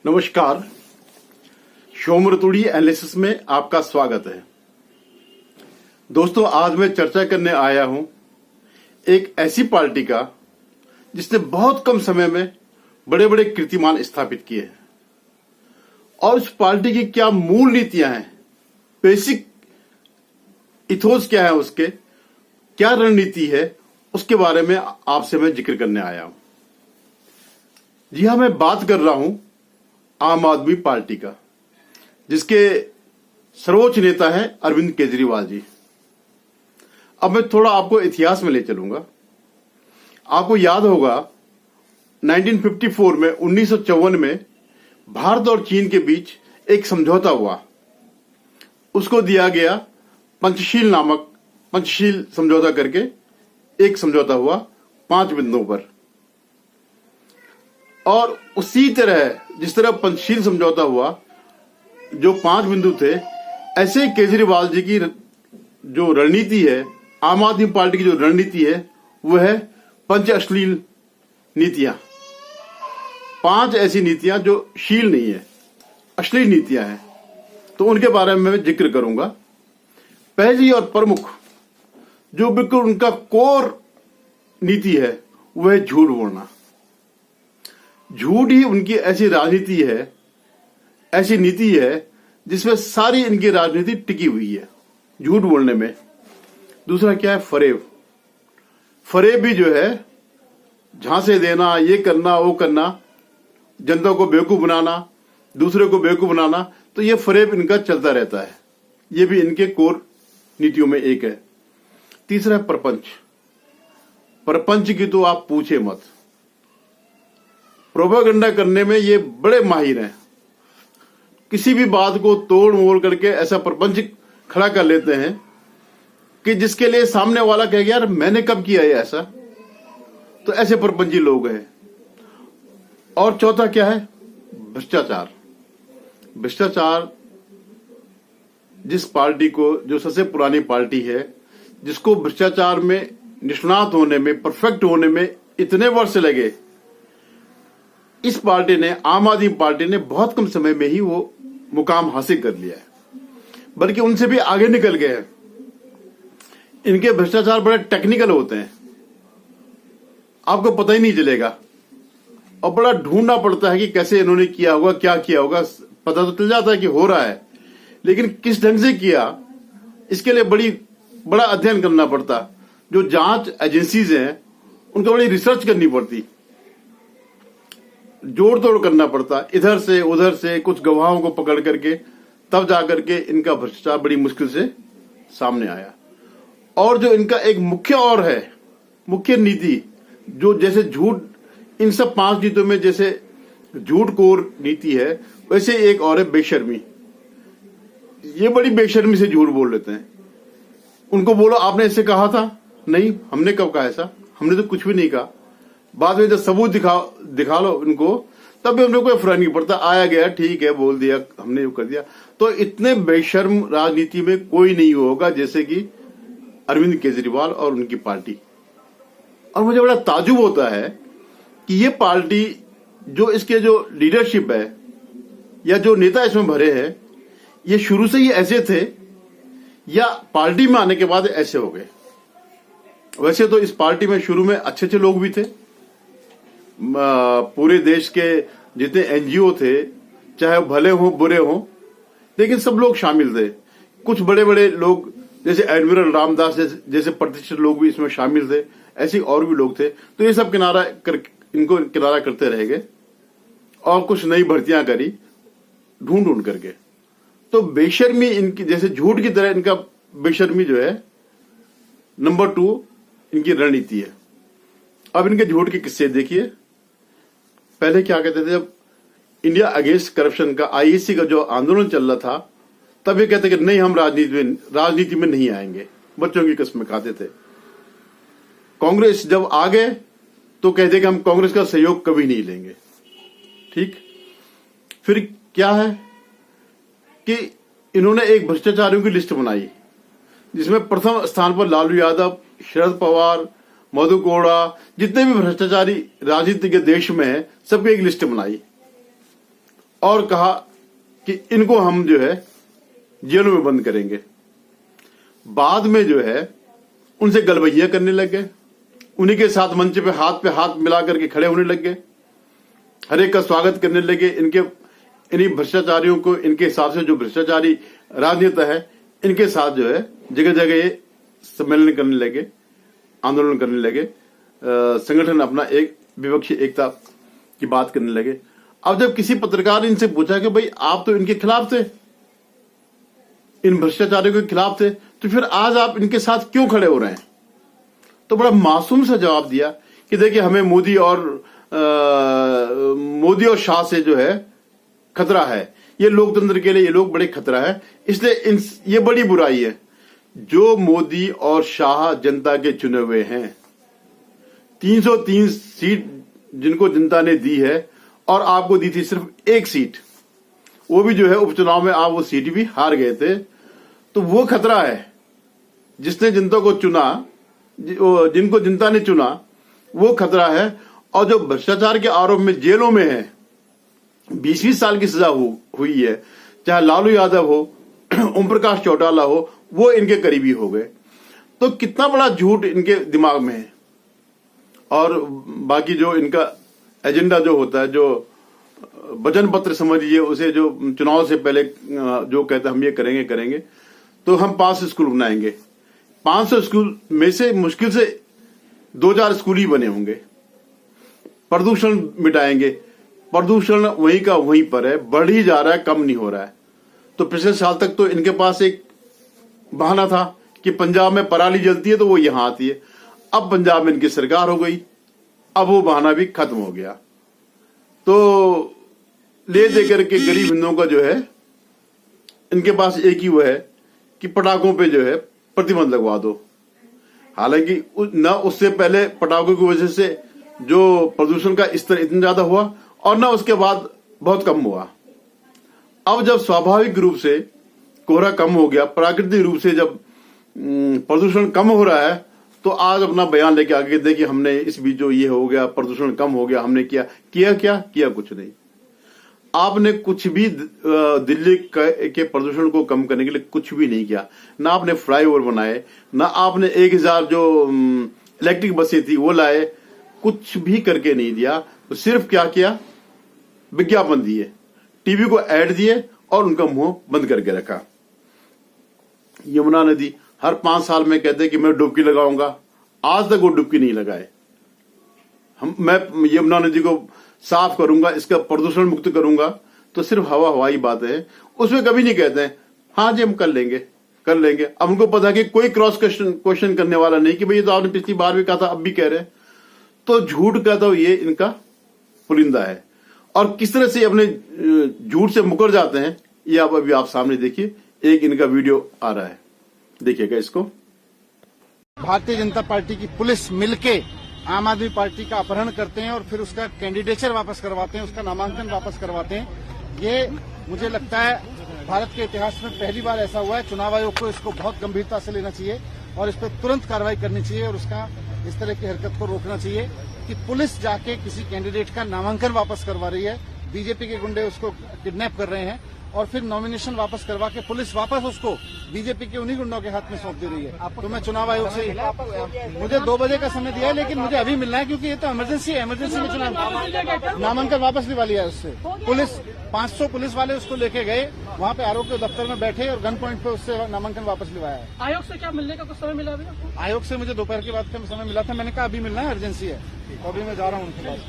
नमस्कार। शोमरतुड़ी एनालिसिस में आपका स्वागत है। दोस्तों, आज मैं चर्चा करने आया हूं एक ऐसी पार्टी का जिसने बहुत कम समय में बड़े बड़े कीर्तिमान स्थापित किए हैं और उस पार्टी की क्या मूल नीतियां हैं, बेसिक इथोस क्या है, उसके क्या रणनीति है, उसके बारे में आपसे मैं जिक्र करने आया हूं। जी हां, मैं बात कर रहा हूं आम आदमी पार्टी का, जिसके सर्वोच्च नेता है अरविंद केजरीवाल जी। अब मैं थोड़ा आपको इतिहास में ले चलूंगा। आपको याद होगा 1954 में 1954 में भारत और चीन के बीच एक समझौता हुआ। उसको दिया गया पंचशील समझौता करके एक समझौता हुआ 5 बिंदुओं पर। और उसी तरह जिस तरह पंचशील समझौता हुआ, जो 5 बिंदु थे, ऐसे केजरीवाल जी की जो रणनीति है, आम आदमी पार्टी की जो रणनीति है, वो है पंच अश्लील नीतियां। 5 ऐसी नीतियां जो शील नहीं है, अश्लील नीतियां हैं। तो उनके बारे में मैं जिक्र करूंगा। पहली और प्रमुख जो बिल्कुल उनका कोर नीति है, वह है झूठ बोलना। झूठ ही उनकी ऐसी राजनीति है, ऐसी नीति है जिसमें सारी इनकी राजनीति टिकी हुई है, झूठ बोलने में। दूसरा क्या है? फरेब भी जो है, झांसे देना, ये करना, वो करना, जनता को बेवकूफ बनाना, दूसरे को बेवकूफ बनाना। तो ये फरेब इनका चलता रहता है। ये भी इनके कोर नीतियों में एक है। तीसरा है प्रपंच की तो आप पूछे मत। प्रोपेगेंडा करने में ये बड़े माहिर हैं। किसी भी बात को तोड़ मोड़ करके ऐसा प्रपंच खड़ा कर लेते हैं कि जिसके लिए सामने वाला कहेगा, यार मैंने कब किया है ऐसा। तो ऐसे प्रपंची लोग हैं। और चौथा क्या है? भ्रष्टाचार जिस पार्टी को, जो सबसे पुरानी पार्टी है, जिसको भ्रष्टाचार में निष्णात होने में, परफेक्ट होने में इतने वर्ष लगे, इस पार्टी ने, आम आदमी पार्टी ने बहुत कम समय में ही वो मुकाम हासिल कर लिया है, बल्कि उनसे भी आगे निकल गए हैं। इनके भ्रष्टाचार बड़े टेक्निकल होते हैं, आपको पता ही नहीं चलेगा, और बड़ा ढूंढना पड़ता है कि कैसे इन्होंने किया होगा, क्या किया होगा। पता तो चल जाता है कि हो रहा है, लेकिन किस ढंग से किया, इसके लिए बड़ा अध्ययन करना पड़ता। जो जांच एजेंसीज हैं, उनको बड़ी रिसर्च करनी पड़ती, जोड़ तोड़ करना पड़ता, इधर से उधर से कुछ गवाहों को पकड़ करके, तब जाकर के इनका भ्रष्टाचार बड़ी मुश्किल से सामने आया। और जो इनका एक मुख्य नीति, जो जैसे झूठ, इन सब 5 नीतियों में जैसे झूठ कोर नीति है, वैसे एक और है बेशर्मी। ये बड़ी बेशर्मी से झूठ बोल लेते हैं। उनको बोलो आपने ऐसे कहा था, नहीं हमने कब कहा ऐसा, हमने तो कुछ भी नहीं कहा। बाद में जब सबूत दिखा लो उनको, तब भी हमने कोई फर्क नहीं पड़ता, आया गया, ठीक है, बोल दिया, हमने वो कर दिया। तो इतने बेशर्म राजनीति में कोई नहीं होगा जैसे कि अरविंद केजरीवाल और उनकी पार्टी। और मुझे बड़ा ताजुब होता है कि ये पार्टी, जो इसके जो लीडरशिप है या जो नेता इसमें भरे हैं, ये शुरू से ही ऐसे थे या पार्टी में आने के बाद ऐसे हो गए। वैसे तो इस पार्टी में शुरू में अच्छे अच्छे लोग भी थे। पूरे देश के जितने एनजीओ थे, चाहे भले हो बुरे हो, लेकिन सब लोग शामिल थे। कुछ बड़े बड़े लोग जैसे एडमिरल रामदास जैसे प्रतिष्ठित लोग भी इसमें शामिल थे। ऐसे और भी लोग थे। तो ये सब इनको किनारा करते रह गए और कुछ नई भर्तियां करी ढूंढ करके। तो बेशर्मी इनकी, जैसे झूठ की तरह इनका बेशर्मी जो है, नंबर 2 इनकी रणनीति है। अब इनके झूठ के किस्से देखिए। पहले क्या कहते थे, जब इंडिया अगेंस्ट करप्शन का, आईएसी का जो आंदोलन चल रहा था, तब ये कहते कि नहीं, हम राजनीति में नहीं आएंगे। बच्चों की कसम खाते थे। कांग्रेस जब आ गए तो कहते कि हम कांग्रेस का सहयोग कभी नहीं लेंगे। ठीक। फिर क्या है कि इन्होंने एक भ्रष्टाचारियों की लिस्ट बनाई, जिसमें प्रथम स्थान पर लालू यादव, शरद पवार, मधु कोड़ा, जितने भी भ्रष्टाचारी राजनीति के देश में है, सबकी एक लिस्ट बनाई। और कहा कि इनको हम जो है जेलों में बंद करेंगे। बाद में जो है उनसे गलबैया करने लग गए, उन्हीं के साथ मंच पे हाथ मिला करके खड़े होने लग गए, हर एक का स्वागत करने लगे। इन्हीं भ्रष्टाचारियों को, इनके हिसाब से जो भ्रष्टाचारी राजनेता है, इनके साथ जो है जगह जगह ये सम्मेलन करने लगे, आंदोलन करने लगे, संगठन अपना एक विपक्षी एकता की बात करने लगे। अब जब किसी पत्रकार ने इनसे पूछा कि भाई आप तो इनके खिलाफ थे, इन भ्रष्टाचारियों के खिलाफ थे, तो फिर आज आप इनके साथ क्यों खड़े हो रहे हैं? तो बड़ा मासूम सा जवाब दिया कि देखिए हमें मोदी और शाह से जो है खतरा है, ये लोकतंत्र के लिए ये लोग बड़े खतरा है, इसलिए ये बड़ी बुराई है। जो मोदी और शाह जनता के चुने हुए हैं, 303 सीट जिनको जनता ने दी है और आपको दी थी सिर्फ एक सीट, वो भी जो है उपचुनाव में आप वो सीट भी हार गए थे, तो वो खतरा है। जिसने जनता को चुना, जिनको जनता ने चुना, वो खतरा है। और जो भ्रष्टाचार के आरोप में जेलों में है, 20-20 साल की सजा हुई है, चाहे लालू यादव हो, ओम प्रकाश चौटाला हो, वो इनके करीबी हो गए। तो कितना बड़ा झूठ इनके दिमाग में है। और बाकी जो इनका एजेंडा जो होता है, जो वचन पत्र समझिए उसे, जो चुनाव से पहले जो कहते हैं हम ये करेंगे, तो हम 500 स्कूल बनाएंगे। 500 स्कूल में से मुश्किल से 2-4 स्कूल ही बने होंगे। प्रदूषण मिटाएंगे, प्रदूषण वहीं का वहीं पर है, बढ़ ही जा रहा है, कम नहीं हो रहा है। तो पिछले साल तक तो इनके पास एक बहाना था कि पंजाब में पराली जलती है तो वो यहां आती है। अब पंजाब में इनकी सरकार हो गई, अब वो बहाना भी खत्म हो गया। तो ले देकर के गरीब हिंदुओं का जो है, इनके पास एक ही वो है कि पटाखों पे जो है प्रतिबंध लगवा दो। हालांकि न उससे पहले पटाखों की वजह से जो प्रदूषण का स्तर इतना ज्यादा हुआ और न उसके बाद बहुत कम हुआ। अब जब स्वाभाविक रूप से कोहरा कम हो गया, प्राकृतिक रूप से जब प्रदूषण कम हो रहा है, तो आज अपना बयान लेके आगे देखिए हमने इस बीच जो ये हो गया, प्रदूषण कम हो गया, हमने किया कुछ नहीं। आपने कुछ भी दिल्ली के प्रदूषण को कम करने के लिए कुछ भी नहीं किया। ना आपने फ्लाईओवर बनाए, ना आपने 1000 जो इलेक्ट्रिक बसें थी वो लाए, कुछ भी करके नहीं दिया। तो सिर्फ क्या किया, विज्ञापन दिए, टीवी को ऐड दिए और उनका मुंह बंद करके रखा। यमुना नदी हर 5 साल में कहते कि मैं डुबकी लगाऊंगा, आज तक वो डुबकी नहीं लगाए। मैं यमुना नदी को साफ करूंगा, इसका प्रदूषण मुक्त करूंगा, तो सिर्फ हवाई बात है। उसमें कभी नहीं कहते हैं हाँ जी हम कर लेंगे। अब उनको पता है कि कोई क्रॉस क्वेश्चन करने वाला नहीं कि भाई तो आपने पिछली बार भी कहा था, अब भी कह रहे हैं। तो झूठ का तो ये इनका पुलिंदा है। और किस तरह से अपने झूठ से मुकर जाते हैं, ये अभी आप सामने देखिए, एक इनका वीडियो आ रहा है, देखिएगा इसको। भारतीय जनता पार्टी की पुलिस मिलके आम आदमी पार्टी का अपहरण करते हैं और फिर उसका कैंडिडेचर वापस करवाते हैं, उसका नामांकन वापस करवाते हैं। ये मुझे लगता है भारत के इतिहास में पहली बार ऐसा हुआ है। चुनाव आयोग को इसको बहुत गंभीरता से लेना चाहिए और इस पर तुरंत कार्रवाई करनी चाहिए और उसका इस तरह की हरकत को रोकना चाहिए कि पुलिस जाके किसी कैंडिडेट का नामांकन वापस करवा रही है, बीजेपी के गुंडे उसको किडनैप कर रहे हैं और फिर नॉमिनेशन वापस करवा के पुलिस वापस उसको बीजेपी के उन्हीं गुंडों के हाथ में सौंप दे रही है। तो मैं चुनाव आयोग से, मुझे 2 बजे का समय दिया है, लेकिन मुझे अभी मिलना है क्योंकि ये तो इमरजेंसी है। इमरजेंसी में चुनाव नामांकन वापस दिवा लिया है उससे। पुलिस 500 पुलिस वाले उसको लेके गए, वहाँ पे आरोप के दफ्तर में बैठे और गन पॉइंट पे उससे नामांकन वापस लिवाया है। आयोग से क्या मिलने का कुछ समय मिला अभी आपको? आयोग से मुझे दोपहर के बाद का समय मिला था, मैंने कहा अभी मिलना है, अर्जेंसी है, तो अभी मैं जा रहा हूँ उनके पास।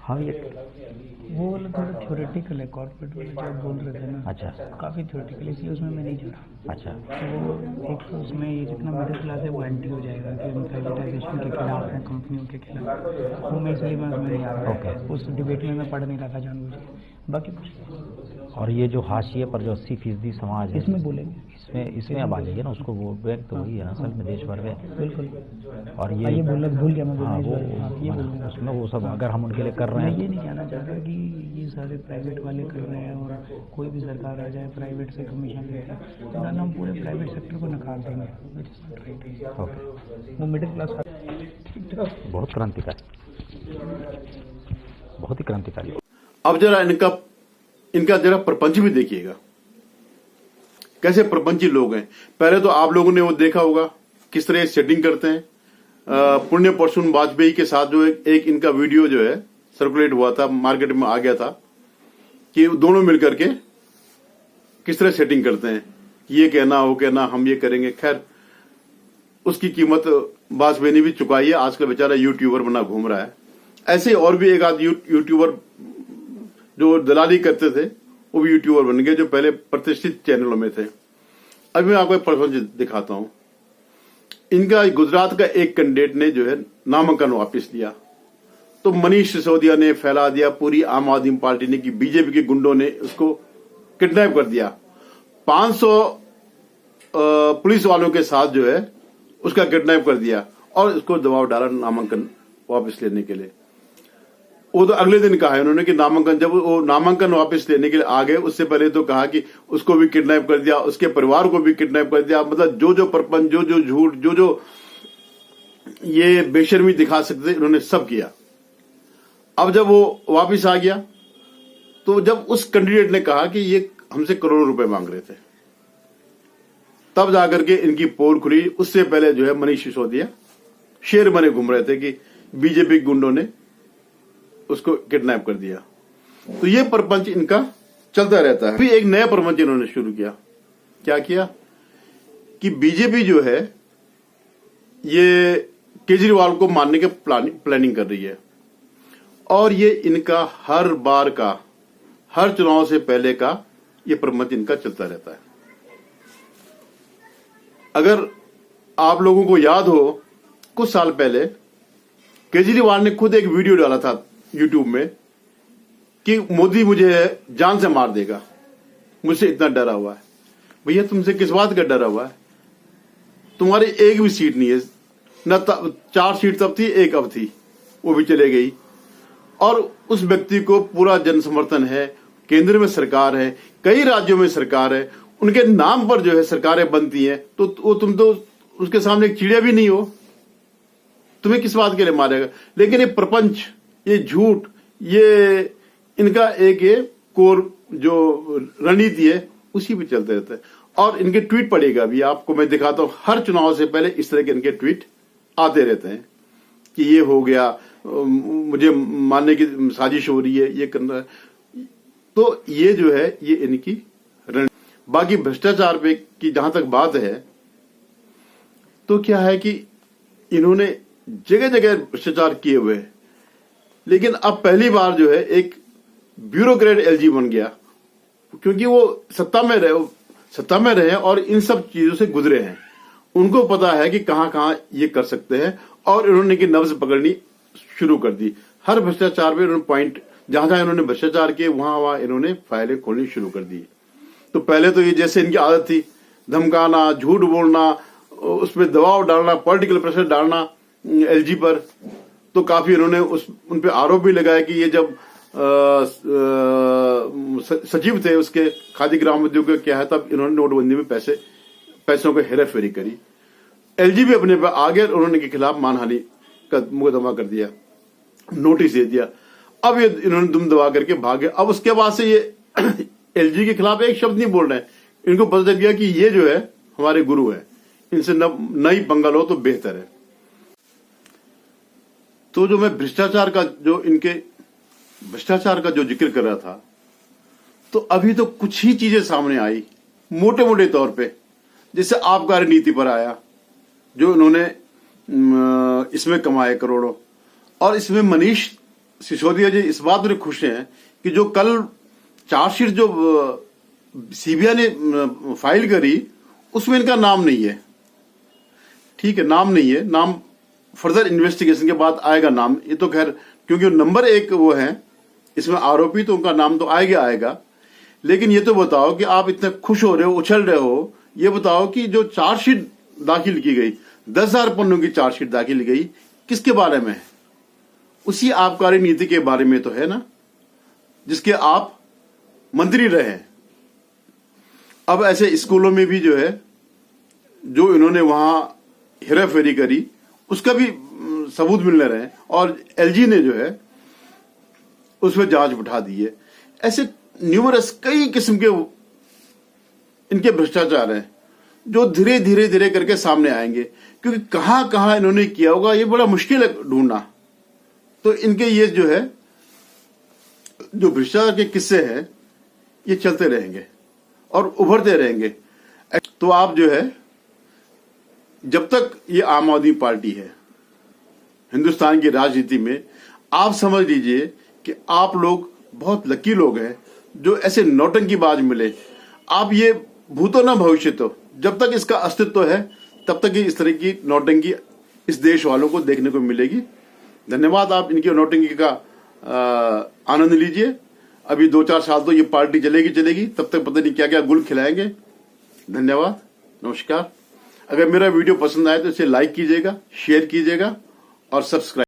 हाँ, ये वो वाला थोड़ा थ्योरेटिकल है, कॉर्पोरेट वाले जो आप बोल रहे थे ना। अच्छा, काफ़ी थ्योरेटिकल, इसलिए उसमें मैं नहीं जुड़ा। अच्छा, तो वो एक तो उसमें ये जितना मिडिल क्लास है वो एंटी हो जाएगा कि हम प्राइवेटाइजेशन के खिलाफ हैं, कंपनियों के खिलाफ, वो मैं इसलिए मैं उसमें नहीं आ रहा। ओके, उस डिबेट में मैं पढ़ नहीं रहा था जानबूझ के, बाकी कुछ नहीं। और ये जो हाशिए पर जो 80% समाज है, इसमें बोलेंगे, इसमें अब आ जाइए ना, उसको वो बैंक तो वही है असल में देश भर में। बिल्कुल। और ये भूल गया मैं बोलना। हाँ, ये बोलूँगा उसमें वो सब अगर हम उनके लिए कर रहे हैं। मैं ये नहीं कहना चाहता कि ये सारे प्राइवेट वाले कर रहे हैं और कोई भी सरकार आ जाए प्राइवेट से कमीशन लेकर, तो ना हम पूरे प्राइवेट सेक्टर को नकार देंगे। ओके, वो मिडिल क्लास बहुत क्रांतिकारी। बहुत ही क्रांतिकारी। अब जरा इनका जरा प्रपंच भी देखिएगा, कैसे प्रपंची लोग हैं। पहले तो आप लोगों ने वो देखा होगा किस तरह सेटिंग करते हैं। पुण्य परशुन वाजपेयी के साथ जो एक इनका वीडियो जो है सर्कुलेट हुआ था, मार्केट में आ गया था, कि दोनों मिलकर के किस तरह सेटिंग करते हैं, ये कहना वो कहना, हम ये करेंगे। खैर उसकी कीमत वाजपेयी ने भी चुकाई है, आजकल बेचारा यूट्यूबर बना घूम रहा है। ऐसे और भी एक आध यूट्यूबर जो दलाली करते थे वो भी यूट्यूबर बन गए, जो पहले प्रतिष्ठित चैनलों में थे। अभी मैं आपको एक प्रपंच दिखाता हूं। इनका गुजरात का एक कैंडिडेट ने जो है नामांकन वापस लिया, तो मनीष सिसोदिया ने फैला दिया पूरी आम आदमी पार्टी ने कि बीजेपी के गुंडों ने उसको किडनैप कर दिया। 500 पुलिस वालों के साथ जो है उसका किडनैप कर दिया और उसको दबाव डाला नामांकन वापस लेने के लिए। वो तो अगले दिन कहा है उन्होंने कि जब वो नामांकन वापस लेने के लिए आ गए, उससे पहले तो कहा कि उसको भी किडनैप कर दिया, उसके परिवार को भी किडनैप कर दिया। मतलब जो प्रपंच, जो झूठ, जो ये बेशर्मी दिखा सकते उन्होंने सब किया। अब जब वो वापस आ गया, तो जब उस कैंडिडेट ने कहा कि ये हमसे करोड़ों रुपए मांग रहे थे, तब जाकर के इनकी पोल खुली। उससे पहले जो है मनीष सिसोदिया शेर बने घूम रहे थे कि बीजेपी गुंडों ने उसको किडनैप कर दिया। तो ये प्रपंच इनका चलता रहता है। फिर एक नया प्रपंच इन्होंने शुरू किया। क्या किया कि बीजेपी जो है ये केजरीवाल को मारने के प्लानिंग कर रही है, और ये इनका हर बार का, हर चुनाव से पहले का ये प्रपंच इनका चलता रहता है। अगर आप लोगों को याद हो, कुछ साल पहले केजरीवाल ने खुद एक वीडियो डाला था यूट्यूब में कि मोदी मुझे जान से मार देगा, मुझसे इतना डरा हुआ है। भैया तुमसे किस बात का डरा हुआ है? तुम्हारी एक भी सीट नहीं है न। 4 सीट तब थी, एक अब थी, वो भी चले गई। और उस व्यक्ति को पूरा जन समर्थन है, केंद्र में सरकार है, कई राज्यों में सरकार है, उनके नाम पर जो है सरकारें बनती हैं। तो तुम तो उसके सामने एक चिड़िया भी नहीं हो, तुम्हें किस बात के लिए मारेगा? लेकिन ये प्रपंच, ये झूठ, ये इनका एक ये कोर जो रणनीति है उसी पे चलते रहता है। और इनके ट्वीट पड़ेगा भी, आपको मैं दिखाता हूं, हर चुनाव से पहले इस तरह के इनके ट्वीट आते रहते हैं कि ये हो गया, मुझे मारने की साजिश हो रही है, ये करना है। तो ये जो है ये इनकी रणनीति। बाकी भ्रष्टाचार पे की जहां तक बात है, तो क्या है कि इन्होंने जगह जगह भ्रष्टाचार किए हुए हैं, लेकिन अब पहली बार जो है एक ब्यूरोक्रेट एलजी बन गया, क्योंकि वो सत्ता में रहे और इन सब चीजों से गुजरे हैं। उनको पता है कि कहां कहां ये कर सकते हैं, और इन्होंने की नब्ज पकड़नी शुरू कर दी। हर भ्रष्टाचार में इन्होंने पॉइंट, जहां जहां इन्होंने भ्रष्टाचार किए वहां इन्होंने फाइलें खोलनी शुरू कर दी। तो पहले तो ये जैसे इनकी आदत थी, धमकाना, झूठ बोलना, उसमें दबाव डालना, पॉलिटिकल प्रेशर डालना एलजी पर, तो काफी इन्होंने उन पे आरोप भी लगाया कि ये जब सचिव थे उसके खादी ग्राम उद्योग के क्या है, तब इन्होंने नोटबंदी में पैसों को हेराफेरी करी। एलजी भी अपने पे आ गया, उन्होंने के खिलाफ मानहानि का मुकदमा कर दिया, नोटिस दे दिया। अब ये इन्होंने दुम दबा करके भागे। अब उसके बाद से ये एलजी के खिलाफ एक शब्द नहीं बोल रहे हैं। इनको पता चल गया कि ये जो है हमारे गुरु है, इनसे नई पंगा लो तो बेहतर है। तो जो मैं भ्रष्टाचार का जो जिक्र कर रहा था, तो अभी तो कुछ ही चीजें सामने आई मोटे मोटे तौर पे। जैसे आबकारी नीति पर आया, जो इन्होंने इसमें कमाए करोड़ों, और इसमें मनीष सिसोदिया जी इस बात में खुश हैं कि जो कल चार्जशीट जो सीबीआई ने फाइल करी उसमें इनका नाम नहीं है। ठीक है, नाम नहीं है, नाम फर्दर इन्वेस्टिगेशन के बाद आएगा नाम। ये तो खैर क्योंकि नंबर 1 वो है इसमें आरोपी, तो उनका नाम तो आएगा। लेकिन ये तो बताओ कि आप इतने खुश हो रहे हो, उछल रहे हो, ये बताओ कि जो चार्जशीट दाखिल की गई, 10,000 पन्नों की चार्जशीट दाखिल गई, किसके बारे में है? उसी आबकारी नीति के बारे में तो है ना, जिसके आप मंत्री रहे। अब ऐसे स्कूलों में भी जो है, जो इन्होंने वहां हेराफेरी करी, उसका भी सबूत मिलने रहे। और एलजी ने जो है उसमें जांच बिठा दी है। ऐसे न्यूमरस कई किस्म के इनके भ्रष्टाचार हैं जो धीरे धीरे धीरे करके सामने आएंगे, क्योंकि कहां कहां इन्होंने किया होगा ये बड़ा मुश्किल है ढूंढना। तो इनके ये जो है जो भ्रष्टाचार के किस्से हैं ये चलते रहेंगे और उभरते रहेंगे। तो आप जो है जब तक ये आम आदमी पार्टी है हिंदुस्तान की राजनीति में, आप समझ लीजिए कि आप लोग बहुत लकी लोग हैं जो ऐसे नौटंकीबाज मिले। आप ये भूतो न भविष्य तो, जब तक इसका अस्तित्व है तब तक ही इस तरह की नौटंकी इस देश वालों को देखने को मिलेगी। धन्यवाद। आप इनकी नौटंकी का आनंद लीजिए। अभी 2-4 साल तो ये पार्टी चलेगी, तब तक पता नहीं क्या क्या गुल खिलाएंगे। धन्यवाद, नमस्कार। अगर मेरा वीडियो पसंद आए तो इसे लाइक कीजिएगा, शेयर कीजिएगा और सब्सक्राइब